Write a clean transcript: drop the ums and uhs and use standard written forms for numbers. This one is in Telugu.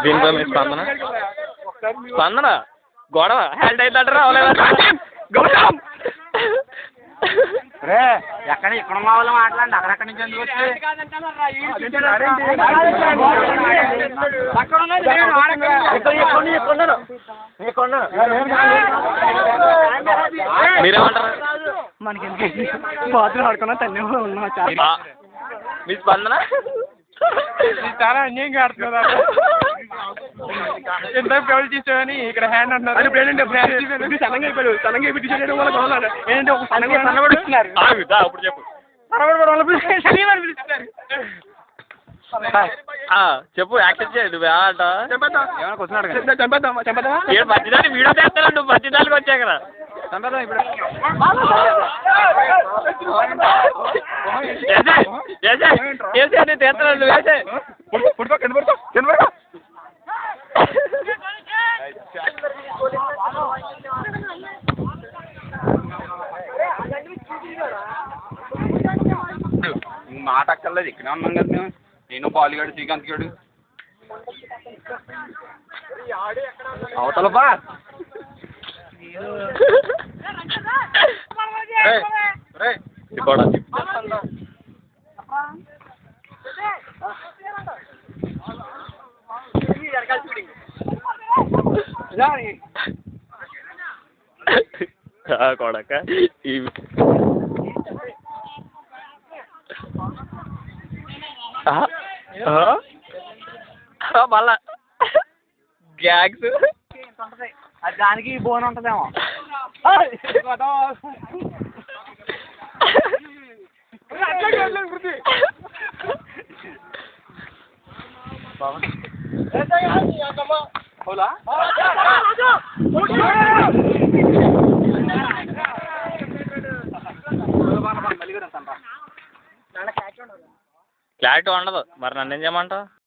దీనిపై మీ స్పందన స్పందన గొడవ హ్యాండ్ అయితే రావలేదా రే ఎక్కడ ఇక్కడ మా వాళ్ళు మాట్లాడండి అక్కడెక్కడి నుంచి ఎందుకు వచ్చి మీరేమంటారు మనకి బాతులు ఆడుకున్నా తల్లి ఉన్నా మీ స్పందన చాలా అన్యాయం ఆడుతున్నారు ఎంత పెళ్లి చేసామని ఇక్కడ హ్యాండ్ అంటున్నారు సన్నంగా అయిపోయాడు సన్నంగా అయిపోయి చేయడం వల్ల గొడవలు ఏంటంటే ఒక సన్నబడి ఇస్తున్నారు ఇప్పుడు చెప్పు చెప్పు యాక్సెప్ట్ చేయ నువ్వు ఆట మధ్యదాన్ని వీడియో చేస్తాను నువ్వు మధ్యదానికి వచ్చా కదా తీస్తాను నువ్వు వేసే మాట అక్కర్లేదు ఇక్కడే ఉన్నాం కదా మేము నేను బాలుగాడు శ్రీకాంత్ గాడు అవతల బా కొడక మళ్ళా గ్యాగ్స్ అది దానికి బోన్ ఉంటుందేమో క్లారిటీ ఉండదు మరి నన్ను ఏం చేయమంటావు